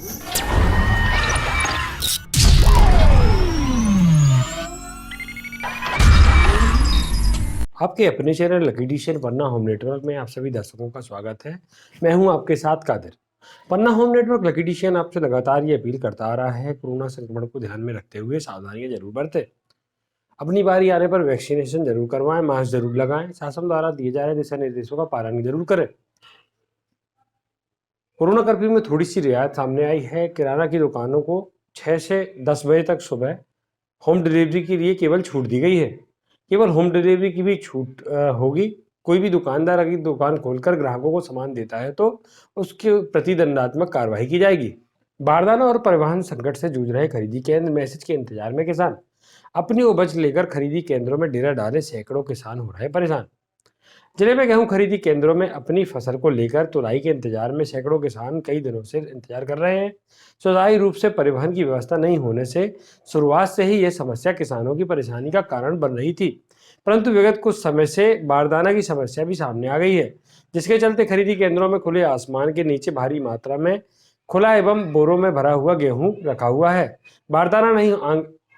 आपके अपने channel lucky addition पन्ना home network में आप सभी दर्शकों का स्वागत है। मैं हूं आपके साथ कादिर। पन्ना होम नेटवर्क लकी एडिशन आपसे लगातार ये अपील करता आ रहा है, कोरोना संक्रमण को ध्यान में रखते हुए सावधानियां जरूर बरतें। अपनी बारी आने पर वैक्सीनेशन जरूर करवाएं, मास्क जरूर लगाएं, शासन द्वारा दिए जा रहे दिशा निर्देशों का पालन जरूर करें। कोरोना कर्फ्यू में थोड़ी सी रियायत सामने आई है। किराना की दुकानों को 6 से 10 बजे तक सुबह होम डिलीवरी के लिए केवल छूट दी गई है। केवल होम डिलीवरी की भी छूट होगी। कोई भी दुकानदार अगर दुकान खोलकर ग्राहकों को सामान देता है तो उसके प्रति दंडात्मक कार्रवाई की जाएगी। बारदाना और परिवहन संकट से जूझ रहे खरीदी केंद्र मैसेज के इंतजार में किसान अपनी उपज लेकर खरीदी केंद्रों में डेरा डाले सैकड़ों किसान हो रहे परेशान। जिले में गेहूं खरीदी केंद्रों में अपनी फसल को लेकर तुलाई के इंतजार में सैकड़ों किसान कई दिनों से इंतजार कर रहे हैं। सुचारू रूप से परिवहन की व्यवस्था नहीं होने से शुरुआत से ही यह समस्या किसानों की परेशानी का कारण बन रही थी, परंतु विगत कुछ समय से बारदाना की समस्या भी सामने आ गई है, जिसके चलते खरीदी केंद्रों में खुले आसमान के नीचे भारी मात्रा में खुला एवं बोरों में भरा हुआ गेहूं रखा हुआ है। बारदाना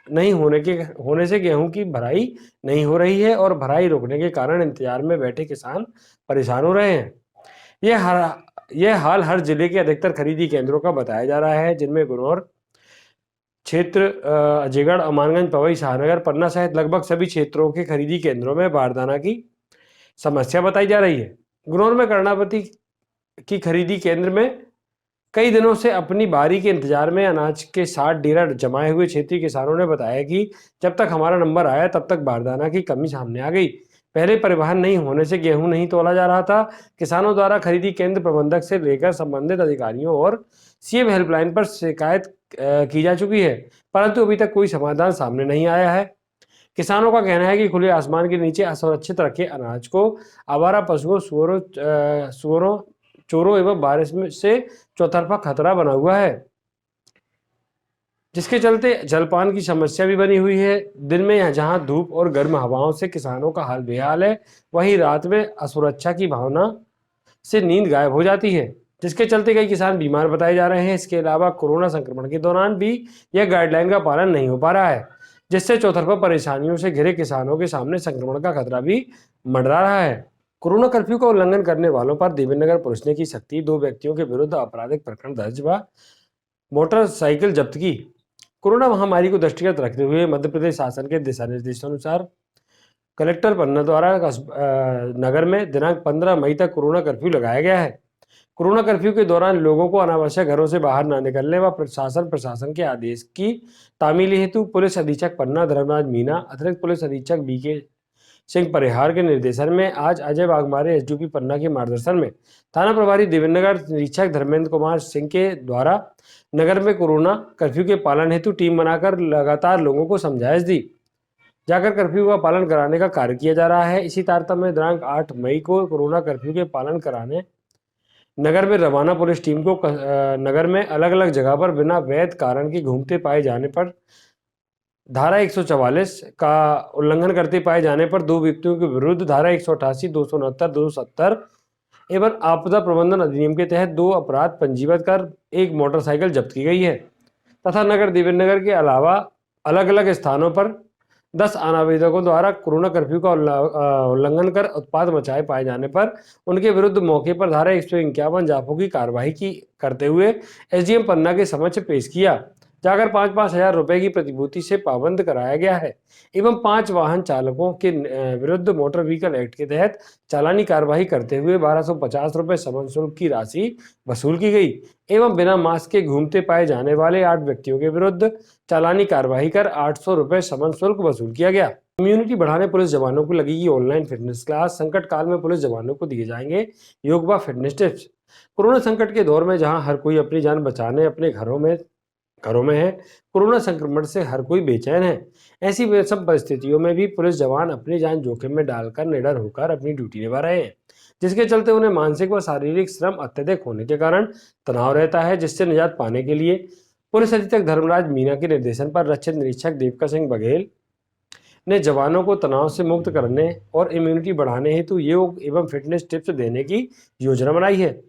नहीं होने से गेहूं की भराई नहीं हो रही है और भराई रोकने के कारण इंतजार में बैठे किसान परेशान हो रहे हैं। यह हाल हर जिले के अधिकतर खरीदी केंद्रों का बताया जा रहा है, जिनमें गुनौर क्षेत्र, अजयगढ़, अमानगंज, पवई, शाहनगर, पन्ना सहित लगभग सभी क्षेत्रों के खरीदी केंद्रों में बारदाना की समस्या बताई जा रही है। गुनौर में कर्णावती की खरीदी केंद्र में कई दिनों से अपनी बारी के इंतजार में अनाज के 60 डेरा जमाए हुए क्षेत्रीय किसानों ने बताया कि जब तक हमारा नंबर आया तब तक बारदाना की कमी सामने आ गई। पहले परिवहन नहीं होने से गेहूं नहीं तोला जा रहा था। किसानों द्वारा खरीदी केंद्र प्रबंधक से लेकर संबंधित अधिकारियों और सीएम हेल्पलाइन पर शिकायत की जा चुकी है, परंतु अभी तक कोई समाधान सामने नहीं आया है। किसानों का कहना है कि खुले आसमान के नीचे असुरक्षित रखे अनाज को आवारा पशुओं, सुअरों, चोरों एवं बारिश से चौतरफा खतरा बना हुआ है, जिसके चलते जलपान की समस्या भी बनी हुई है। दिन में जहां धूप और गर्म हवाओं से किसानों का हाल बेहाल है, वहीं रात में असुरक्षा की भावना से नींद गायब हो जाती है, जिसके चलते कई किसान बीमार बताए जा रहे हैं। इसके अलावा कोरोना संक्रमण के दौरान भी यह गाइडलाइन का पालन नहीं हो पा रहा है, जिससे चौतरफा परेशानियों से घिरे किसानों के सामने संक्रमण का खतरा भी मंडरा रहा है। कोरोना कर्फ्यू का उल्लंघन करने वालों पर देवेंद्रनगर पुलिस ने की सख्ती। 2 व्यक्तियों के विरुद्ध आपराधिक प्रकरण दर्ज व मोटरसाइकिल जब्त की। कोरोना महामारी को दृष्टिगत रखते हुए मध्य प्रदेश शासन के दिशा निर्देशानुसार कलेक्टर पन्ना द्वारा नगर में दिनांक 15 मई तक कोरोना कर्फ्यू लगाया गया है। कोरोना कर्फ्यू के दौरान लोगों को अनावश्यक घरों से बाहर न निकलने व प्रशासन के आदेश की तामीली हेतु पुलिस अधीक्षक पन्ना धर्मराज मीना, अतिरिक्त पुलिस अधीक्षक बीके सिंह परिहार के निर्देशन में आज अजय वाघमारे एसडीपी पन्ना के मार्गदर्शन में थाना प्रभारी देवेंद्रनगर निरीक्षक धर्मेंद्र कुमार सिंह के द्वारा नगर में कोरोना कर्फ्यू के पालन हेतु टीम बनाकर लगातार लोगों को समझाइश दी जाकर कर्फ्यू का पालन कराने का कार्य किया जा रहा है। इसी तारतम्य में दिनांक 8 मई को कोरोना कर्फ्यू के पालन कराने नगर में रवाना पुलिस टीम को नगर में अलग अलग जगह पर बिना वैध कारण के घूमते पाए जाने पर धारा 144 का उल्लंघन करते पाए जाने पर 2 व्यक्तियों के विरुद्ध धारा 188, 269, 270 एवं आपदा प्रबंधन अधिनियम के तहत 2 अपराध पंजीबद्ध कर 1 मोटरसाइकिल जब्त की गई है तथा नगर देवेंद्रनगर के अलावा अलग अलग स्थानों पर 10 अनावेदकों द्वारा कोरोना कर्फ्यू का उल्लंघन कर उत्पाद मचाए पाए जाने पर उनके विरुद्ध मौके पर धारा 151 जाफों की कार्रवाई करते हुए एसडीएम पन्ना के समक्ष पेश किया जाकर 5-5 हजार रुपए की प्रतिभूति से पाबंद कराया गया है एवं 5 वाहन चालकों के विरुद्ध मोटर व्हीकल एक्ट के तहत चालानी कार्रवाई करते हुए 1250 रुपए समन शुल्क की राशि वसूल की गई एवं बिना मास्क के घूमते पाए जाने वाले 8 व्यक्तियों के विरुद्ध चालानी कार्रवाई कर 800 रुपए समन शुल्क वसूल किया गया। इम्यूनिटी बढ़ाने पुलिस जवानों को लगेगी ऑनलाइन फिटनेस क्लास। संकट काल में पुलिस जवानों को दिए जाएंगे योग व फिटनेस टिप्स। कोरोना संकट के दौर में जहां हर कोई अपनी जान बचाने अपने घरों में है, कोरोना संक्रमण से हर कोई बेचैन है। ऐसी सब परिस्थितियों में भी पुलिस जवान अपनी जान जोखिम में डालकर निडर होकर अपनी ड्यूटी निभा रहे हैं, जिसके चलते उन्हें मानसिक व शारीरिक श्रम अत्यधिक होने के कारण तनाव रहता है, जिससे निजात पाने के लिए पुलिस अधीक्षक धर्मराज मीना के निर्देशन पर रक्षित निरीक्षक देवका सिंह बघेल ने जवानों को तनाव से मुक्त करने और इम्यूनिटी बढ़ाने हेतु योग एवं फिटनेस टिप्स देने की योजना बनाई है।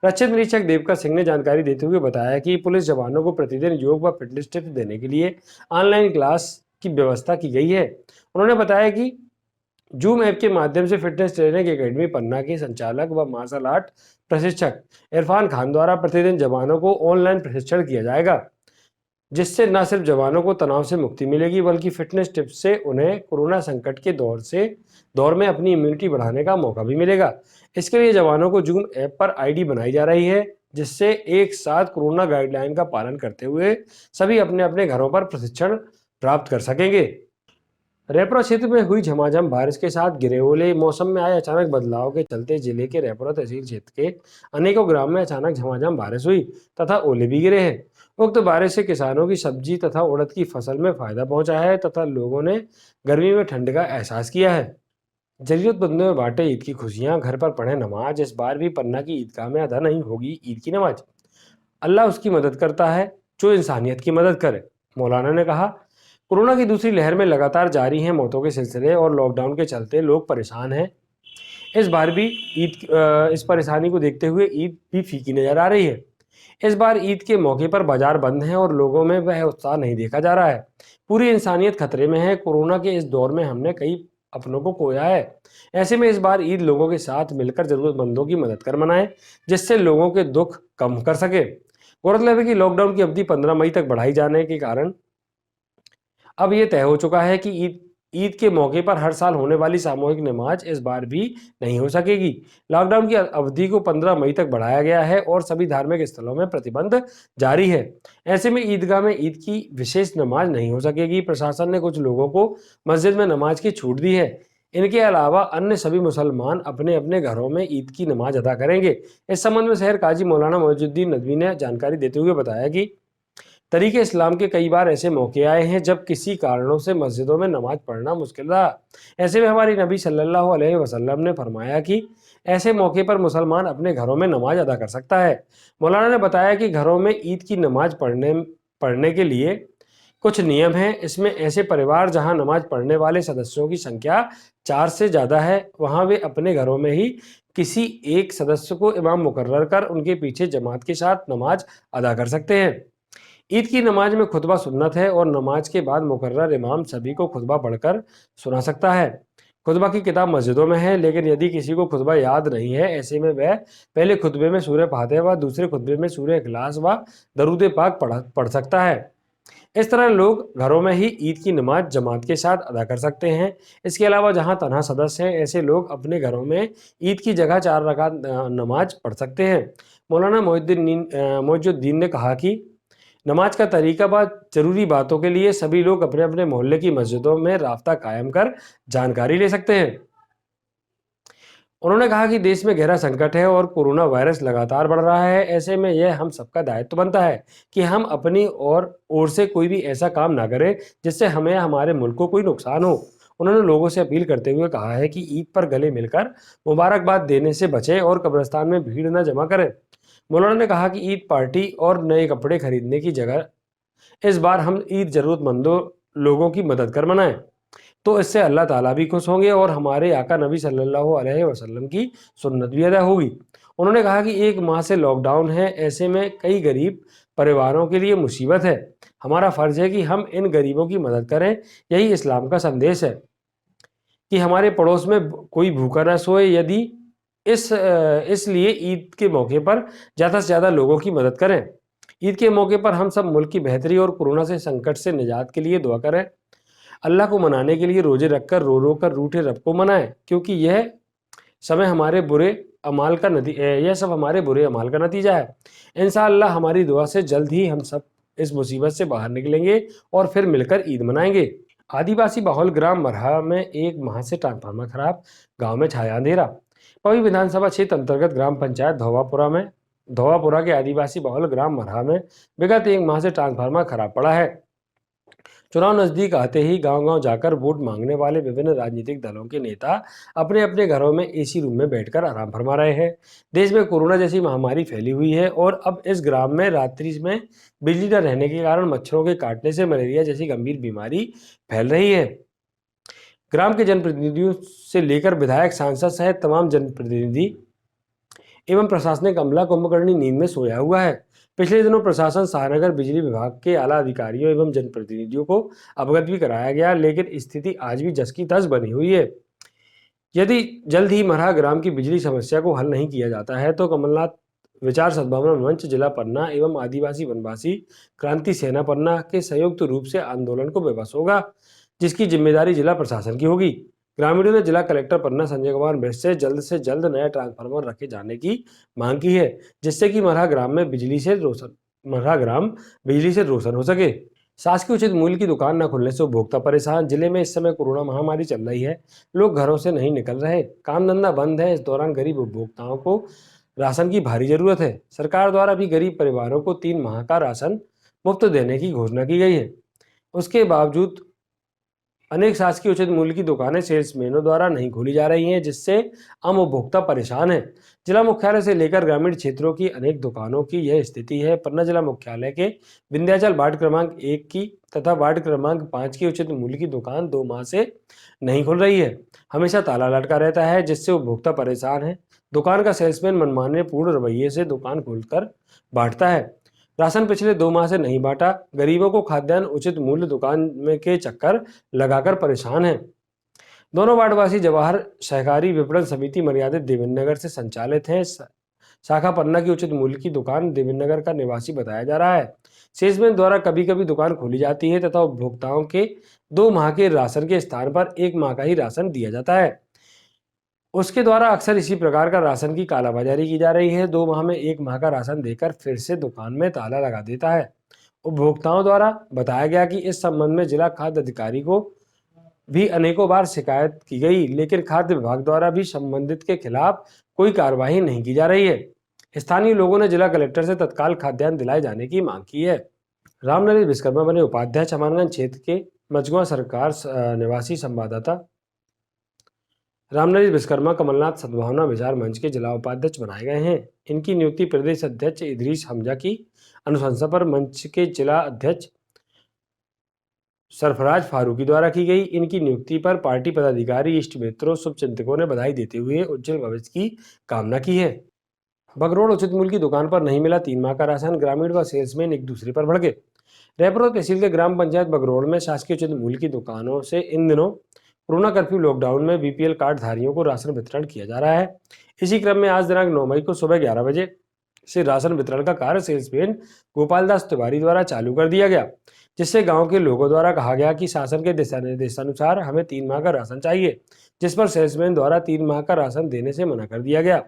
रक्षित निरीक्षक देवकर सिंह ने जानकारी देते हुए बताया कि पुलिस जवानों को प्रतिदिन योग व फिटनेस टिप्स देने के लिए ऑनलाइन क्लास की व्यवस्था की गई है। उन्होंने बताया कि जूम ऐप के माध्यम से फिटनेस ट्रेनिंग एकेडमी पन्ना के संचालक व मार्शल आर्ट प्रशिक्षक इरफान खान द्वारा प्रतिदिन जवानों को ऑनलाइन प्रशिक्षण किया जाएगा, जिससे न सिर्फ जवानों को तनाव से मुक्ति मिलेगी बल्कि फिटनेस टिप्स से उन्हें कोरोना संकट के दौर में अपनी इम्यूनिटी बढ़ाने का मौका भी मिलेगा। इसके लिए जवानों को जूम ऐप पर आईडी बनाई जा रही है, जिससे एक साथ कोरोना गाइडलाइन का पालन करते हुए सभी अपने अपने घरों पर प्रशिक्षण प्राप्त कर सकेंगे। रैपुरा क्षेत्र में हुई झमाझम बारिश के साथ गिरे ओले, मौसम में आए अचानक बदलाव के चलते जिले के रैपुरा तहसील क्षेत्र के अनेकों ग्राम में अचानक झमाझम बारिश हुई तथा ओले भी गिरे हैं। उक्त बारिश से किसानों की सब्जी तथा उड़द की फसल में फायदा पहुंचा है तथा लोगों ने गर्मी में ठंड का एहसास किया है। जरूरतमंदों में बांटे ईद की खुशियां, घर पर पढ़े नमाज। इस बार भी पन्ना की ईदगाह में अदा नहीं होगी ईद की नमाज। अल्लाह उसकी मदद करता है जो इंसानियत की मदद करे। मौलाना ने कहा, कोरोना की दूसरी लहर में लगातार जारी हैं मौतों के सिलसिले और लॉकडाउन के चलते लोग परेशान हैं। इस बार भी इस परेशानी को देखते हुए ईद भी फीकी नजर आ रही है। इस बार ईद के मौके पर बाजार बंद हैं और लोगों में वह उत्साह नहीं देखा जा रहा है। पूरी इंसानियत खतरे में है। कोरोना के इस दौर में हमने कई अपनों को खोया है। ऐसे में इस बार ईद लोगों के साथ मिलकर जरूरतमंदों की मदद कर मनाएं, जिससे लोगों के दुख कम कर सके। गौरतलब है कि लॉकडाउन की अवधि 15 मई तक बढ़ाई जाने के कारण अब ये तय हो चुका है कि ईद के मौके पर हर साल होने वाली सामूहिक नमाज इस बार भी नहीं हो सकेगी। लॉकडाउन की अवधि को 15 मई तक बढ़ाया गया है और सभी धार्मिक स्थलों में प्रतिबंध जारी है। ऐसे में ईदगाह में ईद की विशेष नमाज नहीं हो सकेगी। प्रशासन ने कुछ लोगों को मस्जिद में नमाज की छूट दी है। इनके अलावा अन्य सभी मुसलमान अपने अपने घरों में ईद की नमाज अदा करेंगे। इस संबंध में शहर काजी मौलाना मोइजुद्दीन नदवी ने जानकारी देते हुए बताया कि तरीके इस्लाम के कई बार ऐसे मौके आए हैं जब किसी कारणों से मस्जिदों में नमाज पढ़ना मुश्किल रहा। ऐसे में हमारे नबी सल्लल्लाहु अलैहि वसल्लम ने फरमाया कि ऐसे मौके पर मुसलमान अपने घरों में नमाज अदा कर सकता है। मौलाना ने बताया कि घरों में ईद की नमाज पढ़ने के लिए कुछ नियम हैं। इसमें ऐसे परिवार जहां नमाज पढ़ने वाले सदस्यों की संख्या 4 से ज़्यादा है, वहां वे अपने घरों में ही किसी एक सदस्य को इमाम मुकर्रर कर उनके पीछे जमात के साथ नमाज अदा कर सकते हैं। ईद की नमाज में खुतबा सुन्नत है और नमाज के बाद मुकर्रर इमाम सभी को खुतबा पढ़कर सुना सकता है। खुतबा की किताब मस्जिदों में है, लेकिन यदि किसी को खुतबा याद नहीं है, ऐसे में वह पहले खुतबे में सूरह फातिहा व दूसरे खुतबे में सूरह इखलास व दरूद पाक पढ़ सकता है। इस तरह लोग घरों में ही ईद की नमाज जमात के साथ अदा कर सकते हैं। इसके अलावा जहां तनहा सदस्य हैं, ऐसे लोग अपने घरों में ईद की जगह 4 रकात नमाज पढ़ सकते हैं। मौलाना मोइजुद्दीन ने कहा कि नमाज का तरीका व जरूरी बातों के लिए सभी लोग अपने अपने मोहल्ले की मस्जिदों में राब्ता कायम कर जानकारी ले सकते हैं। उन्होंने कहा कि देश में गहरा संकट है और कोरोना वायरस लगातार बढ़ रहा है। ऐसे में यह हम सबका दायित्व बनता है कि हम अपनी ओर से कोई भी ऐसा काम ना करें जिससे हमें हमारे मुल्क को कोई नुकसान हो। उन्होंने लोगों से अपील करते हुए कहा है कि ईद पर गले मिलकर मुबारकबाद देने से बचें और कब्रिस्तान में भीड़ न जमा करें। मौलाना ने कहा कि ईद पार्टी और नए कपड़े खरीदने की जगह इस बार हम ईद जरूरतमंदों लोगों की मदद कर मनाएं, तो इससे अल्लाह ताला भी खुश होंगे और हमारे आका नबी सल्लल्लाहु अलैहि वसल्लम की सुन्नत भी अदा होगी। उन्होंने कहा कि 1 माह से लॉकडाउन है, ऐसे में कई गरीब परिवारों के लिए मुसीबत है। हमारा फर्ज है कि हम इन गरीबों की मदद करें। यही इस्लाम का संदेश है कि हमारे पड़ोस में कोई भूखा न सोए। यदि इसलिए ईद के मौके पर ज़्यादा से ज़्यादा लोगों की मदद करें। ईद के मौके पर हम सब मुल्क की बेहतरी और कोरोना से संकट से निजात के लिए दुआ करें। अल्लाह को मनाने के लिए रोजे रखकर रो रो कर रूठे रब को मनाएं, क्योंकि यह सब हमारे बुरे अमाल का नतीजा है। इंशाअल्लाह हमारी दुआ से जल्द ही हम सब इस मुसीबत से बाहर निकलेंगे और फिर मिलकर ईद मनाएंगे। आदिवासी बाहुल ग्राम मरहा में 1 माह से ट्रांसफार्मर खराब, गांव में छाया अंधेरा। पवी विधानसभा क्षेत्र अंतर्गत ग्राम पंचायत धोवापुरा के आदिवासी बाहुल ग्राम मरहा में विगत 1 माह से ट्रांसफार्मर खराब पड़ा है। चुनाव नजदीक आते ही गांव-गांव जाकर वोट मांगने वाले विभिन्न राजनीतिक दलों के नेता अपने अपने घरों में एसी रूम में बैठकर आराम फरमा रहे हैं। देश में कोरोना जैसी महामारी फैली हुई है और अब इस ग्राम में रात्रि में बिजली न रहने के कारण मच्छरों के काटने से मलेरिया जैसी गंभीर बीमारी फैल रही है। ग्राम के जनप्रतिनिधियों से लेकर विधायक, सांसद सहित तमाम जनप्रतिनिधि एवं प्रशासनिक अमला कुंभकर्णी नींद में सोया हुआ है। पिछले दिनों प्रशासन सहानगर बिजली विभाग के आला अधिकारियों एवं जनप्रतिनिधियों को अवगत भी कराया गया, लेकिन स्थिति आज भी जस की तस बनी हुई है। यदि जल्द ही मरहा ग्राम की बिजली समस्या को हल नहीं किया जाता है तो कमलनाथ विचार सद्भावना मंच जिला पन्ना एवं आदिवासी वनवासी क्रांति सेना पन्ना के संयुक्त रूप से आंदोलन को बेबस होगा, जिसकी जिम्मेदारी जिला प्रशासन की होगी। ग्रामीणों ने जिला कलेक्टर पन्ना संजय कुमार मिश्र से जल्द नया ट्रांसफार्मर रखे जाने की मांग की है, जिससे कि मरहा ग्राम बिजली से रोशन हो सके। शासकीय उचित मूल्य की दुकान न खुलने से उपभोक्ता परेशान। जिले में इस समय कोरोना महामारी चल रही है, लोग घरों से नहीं निकल रहे, काम धंधा बंद है। इस दौरान गरीब उपभोक्ताओं को राशन की भारी जरूरत है। सरकार द्वारा भी गरीब परिवारों को 3 माह का राशन मुफ्त देने की घोषणा की गई है। उसके बावजूद अनेक शासकीय उचित मूल्य की दुकानें सेल्समैनों द्वारा नहीं खोली जा रही हैं, जिससे आम उपभोक्ता परेशान है। जिला मुख्यालय से लेकर ग्रामीण क्षेत्रों की अनेक दुकानों की यह स्थिति है। पन्ना जिला मुख्यालय के विंध्याचल वार्ड क्रमांक 1 की तथा वार्ड क्रमांक 5 की उचित मूल्य की दुकान 2 माह से नहीं खुल रही है। हमेशा ताला लटका रहता है, जिससे उपभोक्ता परेशान है। दुकान का सेल्समैन मनमाने पूर्ण रवैये से दुकान खोलकर बांटता है। राशन पिछले 2 माह से नहीं बांटा। गरीबों को खाद्यान्न उचित मूल्य दुकान में के चक्कर लगाकर परेशान है। दोनों वार्डवासी जवाहर सहकारी विपणन समिति मर्यादित देवेंद्र नगर से संचालित है। शाखा पन्ना की उचित मूल्य की दुकान देवेंद्र नगर का निवासी बताया जा रहा है। सेल्समैन द्वारा कभी कभी दुकान खोली जाती है तथा उपभोक्ताओं के 2 माह के राशन के स्थान पर 1 माह का ही राशन दिया जाता है। उसके द्वारा अक्सर इसी प्रकार का राशन की कालाबाजारी की जा रही है। 2 माह में 1 माह का राशन देकर फिर से दुकान में ताला लगा देता है। उपभोक्ताओं द्वारा बताया गया कि इस संबंध में जिला खाद्य अधिकारी को भी अनेकों बार शिकायत की गई, लेकिन खाद्य विभाग द्वारा भी संबंधित के खिलाफ कोई कार्रवाई नहीं की जा रही है। स्थानीय लोगों ने जिला कलेक्टर से तत्काल खाद्यान्न दिलाए जाने की मांग की है। रामनरेश विश्वकर्मा बने उपाध्यक्ष। हमारगंज क्षेत्र के मझगुआ सरकार निवासी संवाददाता रामनरेश विश्वकर्मा कमलनाथ सद्भावना विचार मंच के जिला उपाध्यक्ष बनाए गए हैं। इनकी नियुक्ति प्रदेश अध्यक्ष इदरीस हमजा की अनुशंसा पर मंच के जिला अध्यक्ष सरफराज फारूकी द्वारा की गई। इनकी नियुक्ति पर पार्टी पदाधिकारी, इष्ट मित्रों, शुभचिंतकों ने बधाई देते हुए उज्जवल भविष्य की कामना की है। बगरोड़ उचित मूल्य की दुकान पर नहीं मिला 3 माह का राशन। ग्रामीण व सेल्समैन एक दूसरे पर भड़के। रायपुर तहसील के ग्राम पंचायत बगरोड़ में शासकीय उचित मूल्य की दुकानों से इन दिनों कोरोना कर्फ्यू लॉकडाउन में बीपीएल कार्ड धारियों को राशन वितरण किया जा रहा है। इसी क्रम में आज दिनांक 9 मई को सुबह 11 बजे से राशन वितरण का कार्य सेल्समैन गोपाल दास तिवारी द्वारा चालू कर दिया गया, जिससे गांव के लोगों द्वारा कहा गया कि शासन के दिशा निर्देशानुसार हमें 3 माह का राशन चाहिए, जिस पर सेल्समैन द्वारा 3 माह का राशन देने से मना कर दिया गया,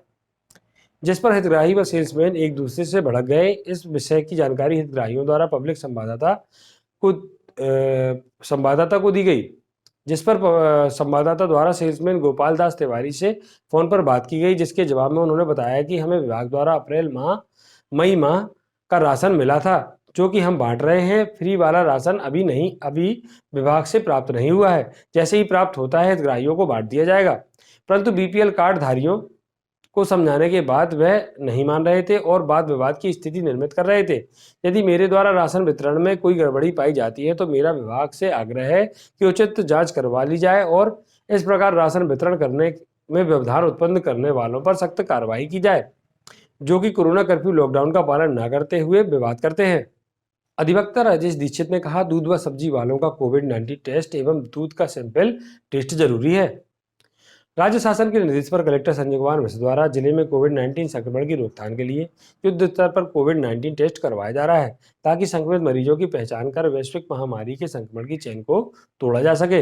जिस पर हितग्राही व सेल्समैन एक दूसरे से भड़क गए। इस विषय की जानकारी हितग्राहियों द्वारा पब्लिक संवाददाता को दी गई, जिस पर संवाददाता द्वारा सेल्समैन गोपाल दास तिवारी से फोन पर बात की गई, जिसके जवाब में उन्होंने बताया कि हमें विभाग द्वारा मई माह का राशन मिला था, जो कि हम बांट रहे हैं। फ्री वाला राशन अभी विभाग से प्राप्त नहीं हुआ है। जैसे ही प्राप्त होता है हितग्राहियों को बांट दिया जाएगा। परंतु बीपीएल कार्ड धारियों को समझाने के बाद वह नहीं मान रहे थे और वाद विवाद की स्थिति निर्मित कर रहे थे। यदि मेरे द्वारा राशन वितरण में कोई गड़बड़ी पाई जाती है तो मेरा विभाग से आग्रह है कि उचित जांच करवा ली जाए और इस प्रकार राशन वितरण करने में व्यवधान उत्पन्न करने वालों पर सख्त कार्रवाई की जाए, जो कि कोरोना कर्फ्यू लॉकडाउन का पालन न करते हुए विवाद करते हैं। अधिवक्ता राजेश दीक्षित ने कहा, दूध व सब्जी वालों का कोविड-19 टेस्ट एवं दूध का सैंपल टेस्ट जरूरी है। राज्य शासन के निर्देश पर कलेक्टर संजय कुमार मिश्र द्वारा जिले में कोविड-19 संक्रमण की रोकथाम के लिए युद्ध स्तर पर कोविड-19 टेस्ट करवाया जा रहा है, ताकि संक्रमित मरीजों की पहचान कर वैश्विक महामारी के संक्रमण की चेन को तोड़ा जा सके।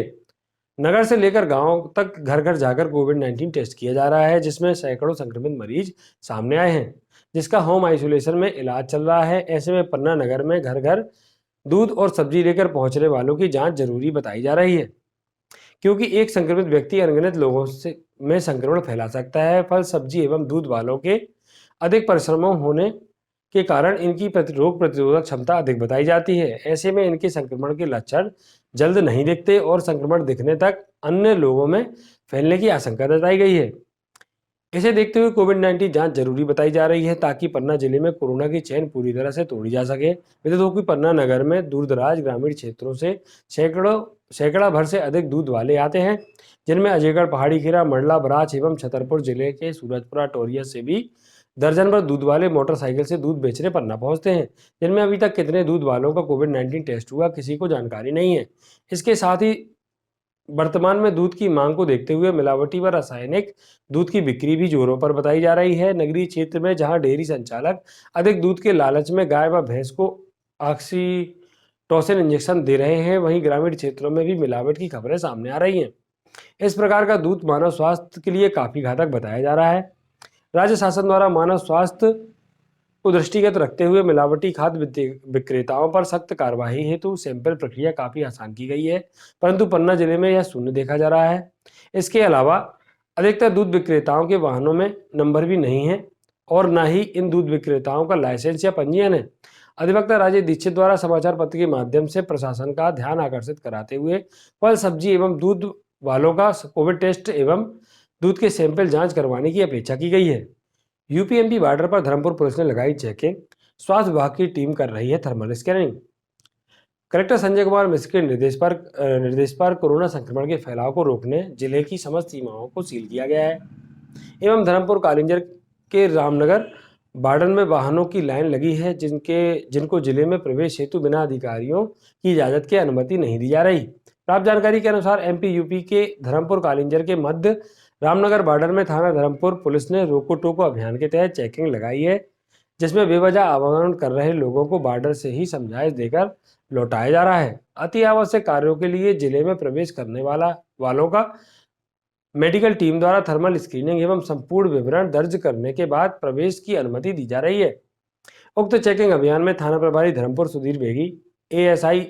नगर से लेकर गांव तक घर घर जाकर कोविड-19 टेस्ट किया जा रहा है, जिसमें सैकड़ों संक्रमित मरीज सामने आए हैं, जिसका होम आइसोलेशन में इलाज चल रहा है। ऐसे में पन्ना नगर में घर घर दूध और सब्जी लेकर पहुंचने वालों की जाँच जरूरी बताई जा रही है, क्योंकि एक संक्रमित व्यक्ति अनगिनत लोगों में संक्रमण फैला सकता है। फल, सब्जी एवं दूध वालों के अधिक परिश्रमों होने के कारण इनकी रोग प्रतिरोधक क्षमता अधिक बताई जाती है। ऐसे में इनके संक्रमण के लक्षण जल्द नहीं दिखते और संक्रमण दिखने तक अन्य लोगों में फैलने की आशंका जताई गई है। इसे देखते हुए कोविड-19 जांच जरूरी बताई जा रही है, ताकि पन्ना जिले में कोरोना की चेन पूरी तरह से तोड़ी जा सके। विदित हो कि पन्ना नगर में दूरदराज ग्रामीण क्षेत्रों से सैकड़ा भर से अधिक दूध वाले आते हैं, जिनमें अजयगढ़, पहाड़ी खीरा, मंडला, बराज एवं छतरपुर जिले के सूरजपुरा, टोरिया से भी दर्जन भर दूध वाले मोटरसाइकिल से दूध बेचने पन्ना पहुंचते हैं, जिनमें अभी तक कितने दूध वालों का कोविड-19 टेस्ट हुआ किसी को जानकारी नहीं है। इसके साथ ही वर्तमान में दूध की मांग को देखते हुए मिलावटी व रासायनिक दूध की बिक्री भी जोरों पर बताई जा रही है। नगरीय क्षेत्र में जहां डेयरी संचालक अधिक दूध के लालच में गाय व भैंस को ऑक्सीटोसिन इंजेक्शन दे रहे हैं, वहीं ग्रामीण क्षेत्रों में भी मिलावट की खबरें सामने आ रही हैं। इस प्रकार का दूध मानव स्वास्थ्य के लिए काफी घातक बताया जा रहा है। राज्य शासन द्वारा मानव स्वास्थ्य को दृष्टिगत रखते हुए मिलावटी खाद्य विक्रेताओं पर सख्त कार्रवाई हेतु सैंपल प्रक्रिया काफी आसान की गई है, परंतु पन्ना जिले में यह शून्य देखा जा रहा है। इसके अलावा अधिकतर दूध विक्रेताओं के वाहनों में नंबर भी नहीं है और न ही इन दूध विक्रेताओं का लाइसेंस या पंजीयन है। अधिवक्ता राजेश दीक्षित द्वारा समाचार पत्र के माध्यम से प्रशासन का ध्यान आकर्षित कराते हुए फल, सब्जी एवं दूध वालों का कोविड टेस्ट एवं दूध के सैंपल जांच करवाने की अपेक्षा की गई है। यूपीएमपी बॉर्डर पर धर्मपुर पुलिस ने लगाई चेकिंग, स्वास्थ्य विभाग की टीम कर रही है thermal scanning. Collector Sanjay Kumar Mishra के निर्देश पर कोरोना संक्रमण के फैलाव को रोकने जिले की समस्त सीमाओं को सील किया गया है एवं धर्मपुर कालिंजर के रामनगर बॉर्डर में वाहनों की लाइन लगी है, जिनको जिले में प्रवेश हेतु बिना अधिकारियों की इजाजत के अनुमति नहीं दी जा रही। प्राप्त जानकारी के अनुसार एमपी यूपी के धर्मपुर कालिंजर के मध्य रामनगर बॉर्डर में थाना धर्मपुर पुलिस ने रोको टोको अभियान के तहत चेकिंग लगाई है, जिसमें बेवजह आवागमन कर रहे लोगों को बॉर्डर से ही समझाइश देकर लौटाया जा रहा है। अति आवश्यक कार्यों के लिए जिले में प्रवेश करने वालों का मेडिकल टीम द्वारा थर्मल स्क्रीनिंग एवं संपूर्ण विवरण दर्ज करने के बाद प्रवेश की अनुमति दी जा रही है। उक्त चेकिंग अभियान में थाना प्रभारी धर्मपुर सुधीर बेगी, एएसआई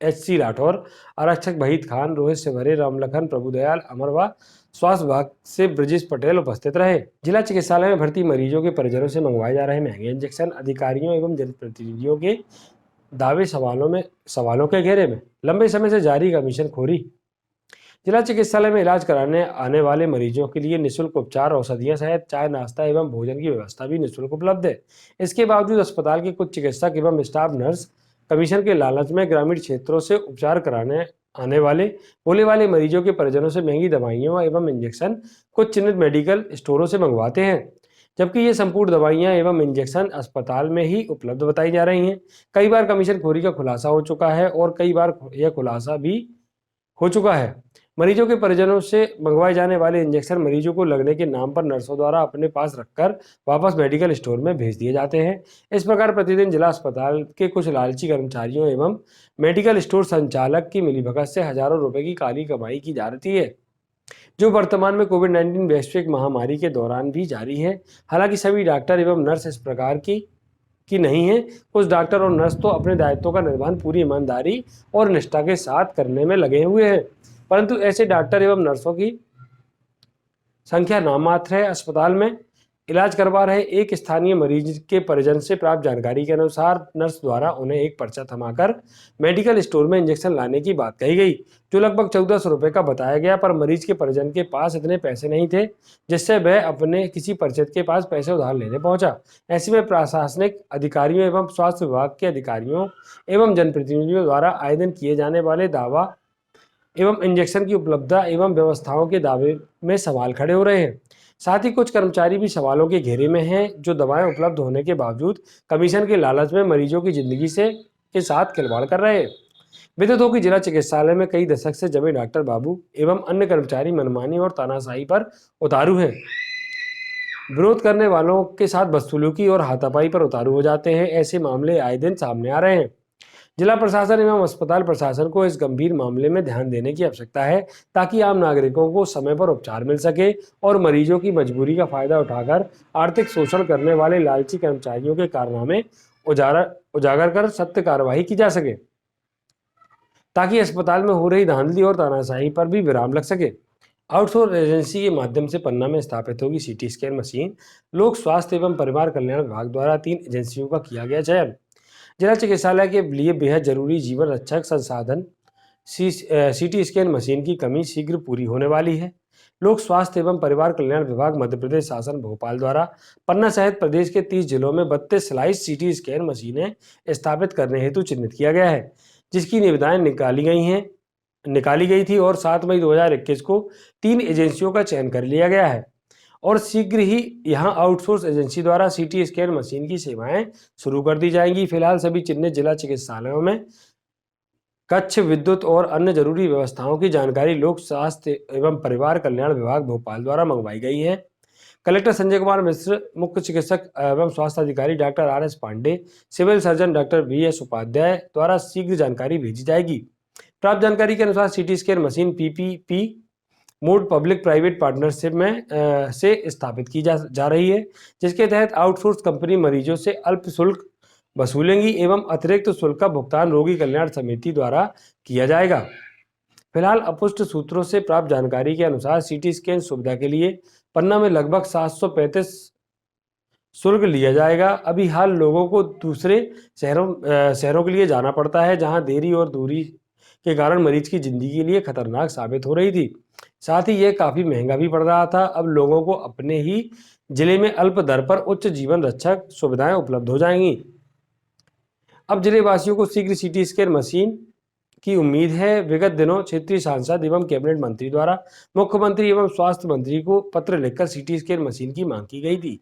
एचसी राठौर, आरक्षक वहीद खान, रोहित सिवरे, रामलखन, प्रभुदयाल अमर व स्वास्थ्य विभाग से ब्रजेश पटेल उपस्थित रहे। जिला चिकित्सालय में भर्ती मरीजों के परिजनों से मंगवाए जा रहे महंगे इंजेक्शन, अधिकारियों एवं जनप्रतिनिधियों के दावे सवालों के घेरे में। लंबे समय से जारी कमीशनखोरी। जिला चिकित्सालय में इलाज कराने आने वाले मरीजों के लिए निःशुल्क उपचार, औषधियां सहित चाय, नाश्ता एवं भोजन की व्यवस्था भी निःशुल्क उपलब्ध है। इसके बावजूद अस्पताल के कुछ चिकित्सक एवं स्टाफ नर्स कमीशन के लालच में ग्रामीण क्षेत्रों से उपचार कराने आने वाले भोले वाले मरीजों के परिजनों से महंगी दवाइयां एवं इंजेक्शन कुछ चिन्हित मेडिकल स्टोरों से मंगवाते हैं, जबकि ये संपूर्ण दवाइयां एवं इंजेक्शन अस्पताल में ही उपलब्ध बताई जा रही हैं। कई बार कमीशनखोरी का खुलासा हो चुका है और कई बार यह खुलासा भी हो चुका है। मरीजों के परिजनों से मंगवाए जाने वाले इंजेक्शन मरीजों को लगने के नाम पर नर्सों द्वारा अपने पास रखकर वापस मेडिकल स्टोर में भेज दिए जाते हैं। इस प्रकार प्रतिदिन जिला अस्पताल के कुछ लालची कर्मचारियों एवं मेडिकल स्टोर संचालक की मिलीभगत से हजारों रुपए की काली कमाई की जा रही है, जो वर्तमान में कोविड-19 वैश्विक महामारी के दौरान भी जारी है। हालांकि सभी डॉक्टर एवं नर्स इस प्रकार की नहीं है। कुछ डॉक्टर और नर्स तो अपने दायित्वों का निर्वहन पूरी ईमानदारी और निष्ठा के साथ करने में लगे हुए हैं, परंतु ऐसे डॉक्टर एवं नर्सों की संख्या नाममात्र है। अस्पताल में इलाज करवा रहे एक स्थानीय मरीज के परिजन से प्राप्त जानकारी के अनुसार नर्स द्वारा उन्हें एक पर्चा थमाकर मेडिकल स्टोर में इंजेक्शन लाने की बात कही गई, जो लगभग 1400 रुपए का बताया गया, पर मरीज के परिजन के पास इतने पैसे नहीं थे जिससे वह अपने किसी परिचित के पास पैसे उधार लेने पहुंचा। ऐसे में प्रशासनिक अधिकारियों एवं स्वास्थ्य विभाग के अधिकारियों एवं जनप्रतिनिधियों द्वारा आए दिन किए जाने वाले दावा एवं इंजेक्शन की उपलब्धता एवं व्यवस्थाओं के दावे में सवाल खड़े हो रहे हैं। साथ ही कुछ कर्मचारी भी सवालों के घेरे में हैं, जो दवाएं उपलब्ध होने के बावजूद कमीशन के लालच में मरीजों की जिंदगी के साथ खिलवाड़ कर रहे हैं। विदित हो कि जिला चिकित्सालय में कई दशक से जमे डॉक्टर बाबू एवं अन्य कर्मचारी मनमानी और तानाशाही पर उतारू हैं। विरोध करने वालों के साथ बदसलूकी और हाथापाई पर उतारू हो जाते हैं। ऐसे मामले आए दिन सामने आ रहे हैं। जिला प्रशासन एवं अस्पताल प्रशासन को इस गंभीर मामले में ध्यान देने की आवश्यकता है, ताकि आम नागरिकों को समय पर उपचार मिल सके और मरीजों की मजबूरी का फायदा उठाकर आर्थिक शोषण करने वाले लालची कर्मचारियों के कारनामे उजागर कर सख्त कार्रवाई की जा सके, ताकि अस्पताल में हो रही धांधली और तानाशाही पर भी विराम लग सके। आउटसोर्स एजेंसी के माध्यम से पन्ना में स्थापित होगी सीटी स्कैन मशीन। लोक स्वास्थ्य एवं परिवार कल्याण विभाग द्वारा 3 एजेंसियों का किया गया चयन। जिला चिकित्सालय के लिए बेहद जरूरी जीवन रक्षक संसाधन सीटी स्कैन मशीन की कमी शीघ्र पूरी होने वाली है। लोक स्वास्थ्य एवं परिवार कल्याण विभाग मध्य प्रदेश शासन भोपाल द्वारा पन्ना सहित प्रदेश के 30 जिलों में 32 स्लाइस सीटी स्कैन मशीनें स्थापित करने हेतु चिन्हित किया गया है, जिसकी निविदाएं निकाली गई थी और 7 मई 2021 को 3 एजेंसियों का चयन कर लिया गया है और शीघ्र ही यहां आउटसोर्स एजेंसी द्वारा सीटी स्कैन मशीन की सेवाएं शुरू कर दी जाएंगी। फिलहाल सभी चिन्हित जिला चिकित्सालयों में कक्ष, विद्युत और अन्य जरूरी व्यवस्थाओं की जानकारी लोक स्वास्थ्य एवं परिवार कल्याण विभाग भोपाल द्वारा मंगवाई गई है। कलेक्टर संजय कुमार मिश्र, मुख्य चिकित्सक एवं स्वास्थ्य अधिकारी doctor RS Pandey, civil surgeon doctor VS Upadhyay द्वारा शीघ्र जानकारी भेजी जाएगी। प्राप्त जानकारी के अनुसार CT scan machine PPP mode public private partnership में से स्थापित की जा रही है, जिसके तहत आउटसोर्स कंपनी मरीजों से अल्प शुल्क वसूलेंगी एवं अतिरिक्त शुल्क का भुगतान रोगी कल्याण समिति द्वारा किया जाएगा। फिलहाल अपुष्ट सूत्रों से प्राप्त जानकारी के अनुसार सीटी स्कैन सुविधा के लिए पन्ना में लगभग 735 शुल्क लिया जाएगा। अभी हाल लोगों को दूसरे शहरों के लिए जाना पड़ता है, जहां देरी और दूरी के कारण मरीज की जिंदगी के लिए खतरनाक साबित हो रही थी। साथ ही यह काफी महंगा भी पड़ रहा था। अब लोगों को अपने ही जिले में अल्प दर पर उच्च जीवन रक्षक सुविधाएं उपलब्ध हो जाएंगी। अब जिले वासियों को शीघ्र सीटी स्कैन मशीन की उम्मीद है। विगत दिनों क्षेत्रीय सांसद एवं कैबिनेट मंत्री द्वारा मुख्यमंत्री एवं स्वास्थ्य मंत्री को पत्र लिखकर सीटी स्कैन मशीन की मांग की गई थी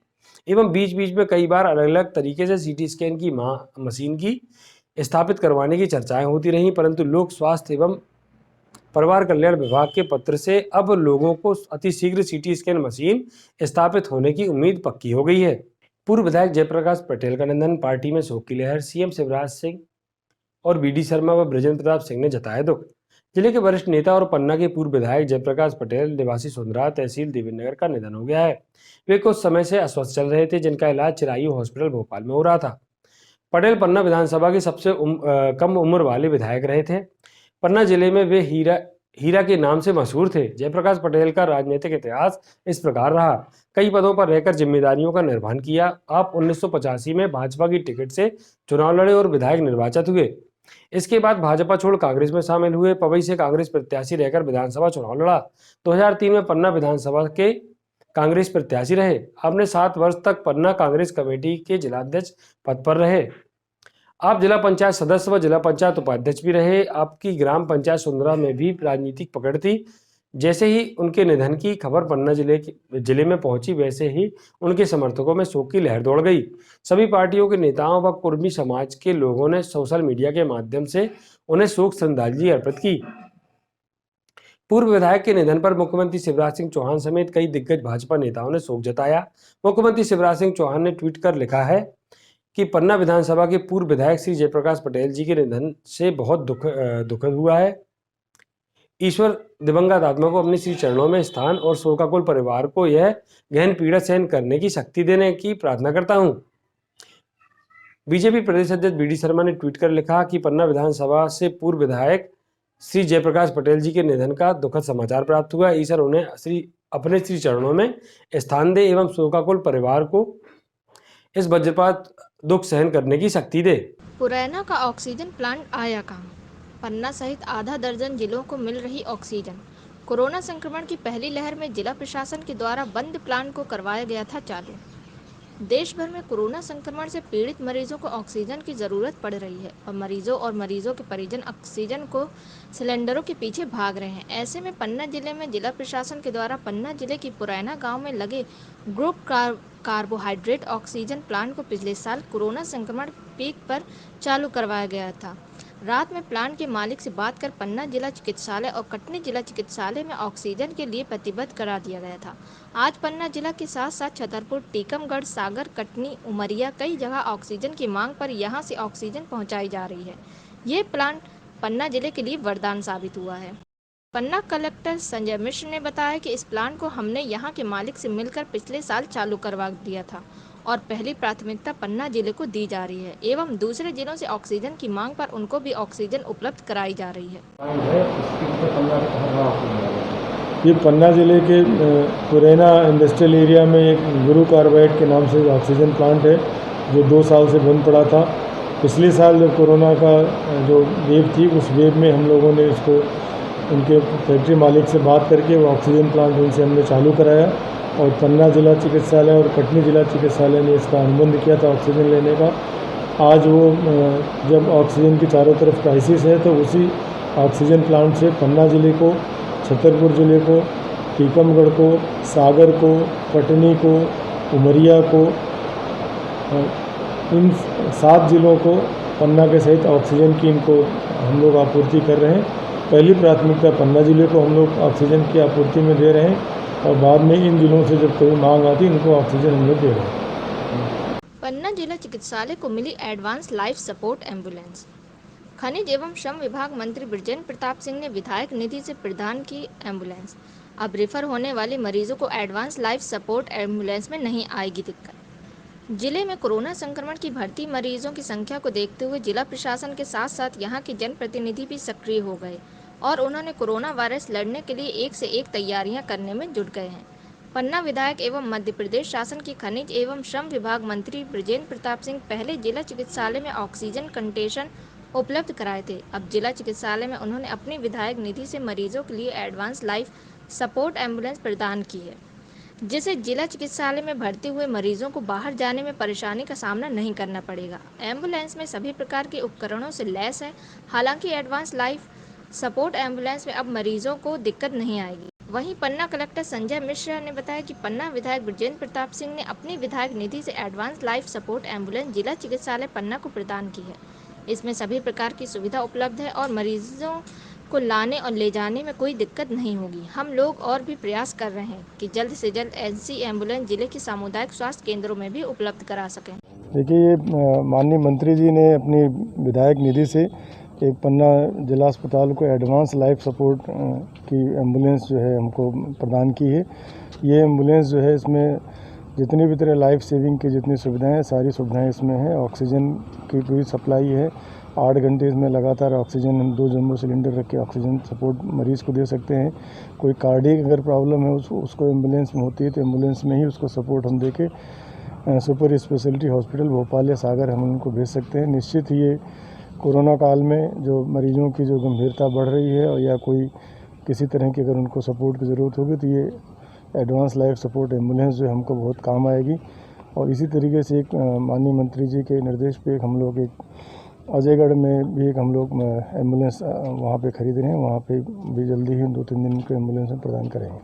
एवं बीच बीच में कई बार अलग अलग तरीके से सीटी स्कैन की मशीन की स्थापित करवाने की चर्चाएं होती रहीं, परंतु लोक स्वास्थ्य एवं परिवार कल्याण विभाग के पत्र से अब लोगों को अतिशीघ्र सीटी स्कैन मशीन स्थापित होने की उम्मीद पक्की हो गई है। पूर्व विधायक जयप्रकाश पटेल का निधन, पार्टी में शोक की लहर। CM शिवराज सिंह और BD शर्मा व बृजेंद्र प्रताप सिंह ने जताया दुख। जिले के वरिष्ठ नेता और पन्ना के पूर्व विधायक जयप्रकाश पटेल निवासी सुंदरा तहसील देवीनगर का निधन हो गया है। वे कुछ समय से अस्वस्थ चल रहे थे, जिनका इलाज चिरायु हॉस्पिटल भोपाल में हो रहा था। पटेल पन्ना विधानसभा के सबसे कम उम्र वाले विधायक रहे थे। पन्ना जिले में वे हीरा के नाम से मशहूर थे। जयप्रकाश पटेल का राजनीतिक इतिहास इस प्रकार रहा। कई पदों पर रहकर जिम्मेदारियों का निर्वहन किया। आप 1985 में भाजपा की टिकट से चुनाव लड़े और विधायक निर्वाचित हुए। इसके बाद भाजपा छोड़ कांग्रेस में शामिल हुए। पवई से कांग्रेस प्रत्याशी रहकर विधानसभा चुनाव लड़ा। 2003 में पन्ना विधानसभा के कांग्रेस प्रत्याशी रहे। आपने 7 वर्ष तक पन्ना कांग्रेस कमेटी के जिलाध्यक्ष पद पर रहे। आप जिला पंचायत सदस्य व जिला पंचायत उपाध्यक्ष भी रहे। आपकी ग्राम पंचायत सुंदरा में भी राजनीतिक पकड़ थी। जैसे ही उनके निधन की खबर पन्ना जिले में पहुंची, वैसे ही उनके समर्थकों में शोक की लहर दौड़ गई। सभी पार्टियों के नेताओं व कुर्मी समाज के लोगों ने सोशल मीडिया के माध्यम से उन्हें शोक श्रद्धांजलि अर्पित की। पूर्व विधायक के निधन पर मुख्यमंत्री शिवराज सिंह चौहान समेत कई दिग्गज भाजपा नेताओं ने शोक जताया। मुख्यमंत्री शिवराज सिंह चौहान ने ट्वीट कर लिखा है कि पन्ना विधानसभा के पूर्व विधायक श्री जयप्रकाश पटेल जी के निधन से बहुत दुखद हुआ है। ईश्वर दिवंगत आत्मा को अपने श्री चरणों में स्थान और शोकाकुल परिवार को यह गहन पीड़ा सहन करने की शक्ति देने की प्रार्थना करता हूं। बीजेपी प्रदेश अध्यक्ष BD शर्मा ने ट्वीट कर लिखा कि पन्ना विधानसभा से पूर्व विधायक श्री जयप्रकाश पटेल जी के निधन का दुखद समाचार प्राप्त हुआ। ईश्वर उन्हें अपने श्री चरणों में स्थान दे एवं शोकाकुल परिवार को इस वज्रपात दुख सहन करने की शक्ति दे। पुरैना का ऑक्सीजन प्लांट आया कहां? पन्ना सहित आधा दर्जन जिलों को मिल रही ऑक्सीजन। कोरोना संक्रमण की पहली लहर में जिला प्रशासन के द्वारा बंद प्लांट को करवाया गया था चालू। देश भर में कोरोना संक्रमण से पीड़ित मरीजों को ऑक्सीजन की ज़रूरत पड़ रही है और मरीजों के परिजन ऑक्सीजन को सिलेंडरों के पीछे भाग रहे हैं। ऐसे में पन्ना जिले में जिला प्रशासन के द्वारा पन्ना जिले की पुरैना गांव में लगे ग्रुप कार्बोहाइड्रेट ऑक्सीजन प्लांट को पिछले साल कोरोना संक्रमण पीक पर चालू करवाया गया था। रात में प्लांट के मालिक से बात कर पन्ना जिला चिकित्सालय और कटनी जिला चिकित्सालय में ऑक्सीजन के लिए प्रतिबद्ध करा दिया गया था। आज पन्ना जिला के साथ साथ छतरपुर, टीकमगढ़, सागर, कटनी, उमरिया कई जगह ऑक्सीजन की मांग पर यहां से ऑक्सीजन पहुंचाई जा रही है। ये प्लांट पन्ना जिले के लिए वरदान साबित हुआ है। पन्ना कलेक्टर संजय मिश्र ने बताया कि इस प्लांट को हमने यहां के मालिक से मिलकर पिछले साल चालू करवा दिया था और पहली प्राथमिकता पन्ना जिले को दी जा रही है एवं दूसरे जिलों से ऑक्सीजन की मांग पर उनको भी ऑक्सीजन उपलब्ध कराई जा रही है। ये पन्ना जिले के पुरैना इंडस्ट्रियल एरिया में एक गुरु कार्बाइड के नाम से ऑक्सीजन प्लांट है जो 2 साल से बंद पड़ा था। पिछले साल जब कोरोना का जो वेव थी, उस वेव में हम लोगों ने इसको उनके फैक्ट्री मालिक से बात करके वो ऑक्सीजन प्लांट उनसे हमने चालू कराया और पन्ना जिला चिकित्सालय और कटनी जिला चिकित्सालय ने इसका अनुबंध किया था ऑक्सीजन लेने का। आज वो जब ऑक्सीजन की चारों तरफ क्राइसिस है तो उसी ऑक्सीजन प्लांट से पन्ना जिले को, छतरपुर जिले को, टीकमगढ़ को, सागर को, कटनी को, उमरिया को, इन 7 ज़िलों को पन्ना के सहित ऑक्सीजन की इनको हम लोग आपूर्ति कर रहे हैं। पहली प्राथमिकता पन्ना ज़िले को हम लोग ऑक्सीजन की आपूर्ति में दे रहे हैं और बाद में इन ज़िलों से जब कोई मांग आती है इनको ऑक्सीजन हम लोग दे रहे हैं। पन्ना जिला चिकित्सालय को मिली एडवांस लाइफ सपोर्ट एम्बुलेंस। खनिज एवं श्रम विभाग मंत्री बृजेंद्र प्रताप सिंह ने विधायक निधि से प्रदान की एम्बुलेंस। अब रेफर होने वाले मरीजों को एडवांस लाइफ सपोर्ट एम्बुलेंस में नहीं आएगी दिक्कत। जिले में कोरोना संक्रमण की बढ़ती मरीजों की संख्या को देखते हुए जिला प्रशासन के साथ साथ यहां के जनप्रतिनिधि भी सक्रिय हो गए और उन्होंने कोरोना वायरस लड़ने के लिए एक से एक तैयारियां करने में जुट गए हैं। पन्ना विधायक एवं मध्य प्रदेश शासन के खनिज एवं श्रम विभाग मंत्री बृजेंद्र प्रताप सिंह पहले जिला चिकित्सालय में ऑक्सीजन कंटेशन उपलब्ध कराए थे। अब जिला चिकित्सालय में उन्होंने अपनी विधायक निधि से मरीजों के लिए एडवांस लाइफ सपोर्ट एम्बुलेंस प्रदान की है, जिससे जिला चिकित्सालय में भर्ती हुए मरीजों को बाहर जाने में परेशानी का सामना नहीं करना पड़ेगा। एम्बुलेंस में सभी प्रकार के उपकरणों से लैस है। हालांकि एडवांस लाइफ सपोर्ट एम्बुलेंस में अब मरीजों को दिक्कत नहीं आएगी। वहीं पन्ना कलेक्टर संजय मिश्रा ने बताया कि पन्ना विधायक बृजेंद्र प्रताप सिंह ने अपनी विधायक निधि से एडवांस लाइफ सपोर्ट एम्बुलेंस जिला चिकित्सालय पन्ना को प्रदान की है। इसमें सभी प्रकार की सुविधा उपलब्ध है और मरीजों को लाने और ले जाने में कोई दिक्कत नहीं होगी। हम लोग और भी प्रयास कर रहे हैं कि जल्द से जल्द ऐसी एम्बुलेंस जिले के सामुदायिक स्वास्थ्य केंद्रों में भी उपलब्ध करा सकें। देखिए, ये माननीय मंत्री जी ने अपनी विधायक निधि से एक पन्ना जिला अस्पताल को एडवांस लाइफ सपोर्ट की एम्बुलेंस जो है हमको प्रदान की है। ये एम्बुलेंस जो है इसमें जितनी भी तरह लाइफ सेविंग की जितनी सुविधाएं हैं सारी सुविधाएं इसमें हैं। ऑक्सीजन की पूरी सप्लाई है। 8 घंटे इसमें लगातार ऑक्सीजन, हम 2 जंबो सिलेंडर रख के ऑक्सीजन सपोर्ट मरीज़ को दे सकते हैं। कोई कार्डियक अगर प्रॉब्लम है उसको एम्बुलेंस में होती है तो एम्बुलेंस में ही उसको सपोर्ट हम दे के सुपर स्पेशलिटी हॉस्पिटल भोपाल या सागर हम उनको भेज सकते हैं। निश्चित ही ये कोरोना काल में जो मरीजों की जो गंभीरता बढ़ रही है और या कोई किसी तरह की अगर उनको सपोर्ट की ज़रूरत होगी तो ये एडवांस लाइफ सपोर्ट एम्बुलेंस जो हमको बहुत काम आएगी। और इसी तरीके से एक माननीय मंत्री जी के निर्देश पे एक हम लोग एक अजयगढ़ में भी एक हम लोग एम्बुलेंस वहाँ पे खरीद रहे हैं। वहाँ पे भी जल्दी ही 2-3 दिन के एम्बुलेंस में प्रदान करेंगे।